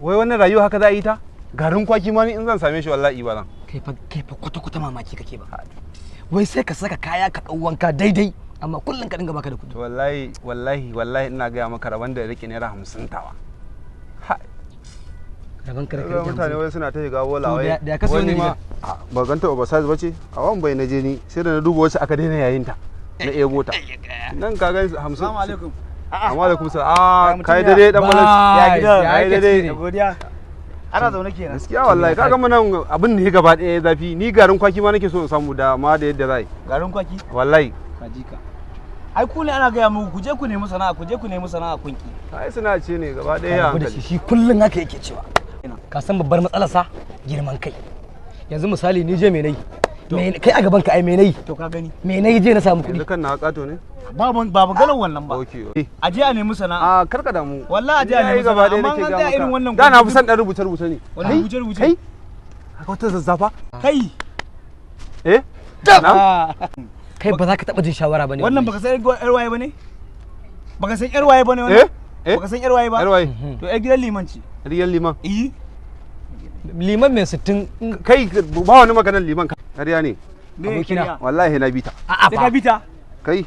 wai wannan rayuwa haka za a yi ta? Garin kwaki ma ni in zan same shi wallahi ba zan. Kai fa kwata mamaki kake ba. Wai sai ka saka kaya ka dau wanka daidai amma kullun ka dinga baka da kuɗi. Wallahi ina ga maka rabon da rike naira 50 tawa. Rabon ka da kai mutane wai suna ta shiga bola wai. Da ka so ne ma. Ba ganta ba sai bace. A wan bai naje ni sai da na duba wacce aka daina yayin ta. Na ebo ta. Nan ka ga 50. Assalamu alaikum. Assalamu alaikum salam. Kai dare dan malaci. Ya gida. Kai dare. Godiya. Ana zaune kenan. Gaskiya wallahi kaga mun nan abin ne gaba ɗaya zafi. Ni garin kwaki ma nake so in samu da ma da yadda zai. Garin kwaki? Wallahi. Kaji ka. Ai ku ne ana gaya muku ku je ku nemi sana'a kunki. Ai suna ce ne gaba ɗaya ya hankali. Shi kullun haka yake cewa. Ka san babbar matsalar sa girman kai. Yanzu misali ni je me nayi? Kai a gaban ka ai me nayi? To ka gani. Me nayi je na samu kuɗi? Yanzu kan na kato ne? Ba maganar wannan ba. Okay. A je a nemi sana'a. Karka damu. Wallahi a je a nemi sana'a. Amma an ga irin wannan. Da na fi son dan rubuce ne. Wannan rubuce. Kai? Haka wata zazzafa? Kai. Kai ba za ka taɓa jin shawara ba ne. Wannan baka san yar waye ba ne? Baka san yar waye ba ne wannan? Baka san yar waye ba? Yar waye. To yar gidan liman ce. Riyal liman. Liman mai 60. Kai ba wani maganar liman kariya ne. Abokina. Wallahi na bita. A'a Sai ka bita. Kai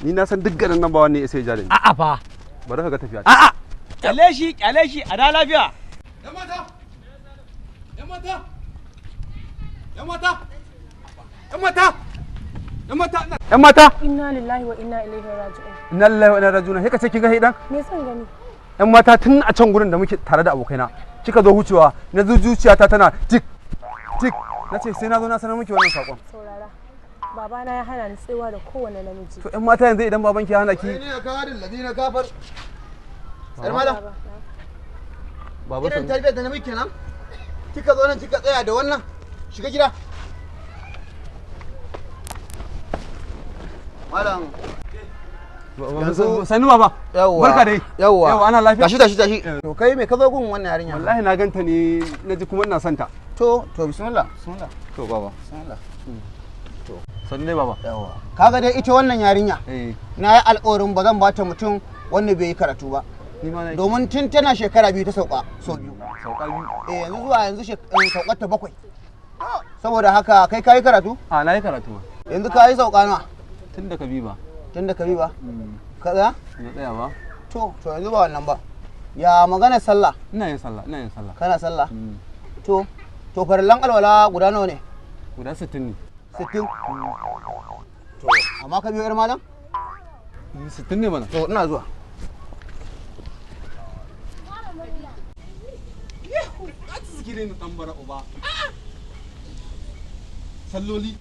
ni na san duk garin nan ba wani sai jarin. A'a fa. Bari ka ga tafiya. A'a. Kyale shi a da lafiya. Yan mata. Inna lillahi wa inna ilaihi raji'un. Inna lillahi wa inna raji'un. Sai ka ce kin ga hidan? Me san gani? Yan mata tun a can gurin da muke tare da abokaina. Kika zo wucewa na zuciyata tana tik tik. Nace sai na zo na sanar miki wannan sakon. Saurara. Babana ya hana ni tsewa da kowane namiji. To yan mata yanzu idan babanki ya hana ki. Ne ya kawo din ladina kafar. Yar malam. Baba Idan tarbiyyar da na miki kenan. Kika zo nan kika tsaya da wannan. Shiga gida. Malam. Sani baba. Yawwa. Barka dai. Yawwa. Ana lafiya. Tashi. To kai me ka zo gun wannan yarinya? Wallahi na ganta ne naji kuma ina santa. To bismillah. To baba. Bismillah. Sani dai baba. Yawwa. Kaga dai ita wannan yarinya. Na yi alƙawarin ba zan bata mutum wanda bai yi karatu ba. Domin tun tana shekara 2 ta sauka so biyu. Sauka biyu. Yanzu zuwa yanzu saukar ta 7. Saboda haka kai kayi karatu? Na yi karatu ma. Yanzu kayi sauka nawa? Tun da ka bi ba. Tun da ka bi ba? Kaza? Na tsaya ba. To yanzu ba wannan ba. Ya magana sallah? Ina yin sallah. Kana sallah? To farillan alwala guda nawa ne? Guda 60 ne. 60? To amma ka biyo yar malam? 60 ne mana. To ina zuwa. Yehu, a ci zikirin tambara uba. Salloli.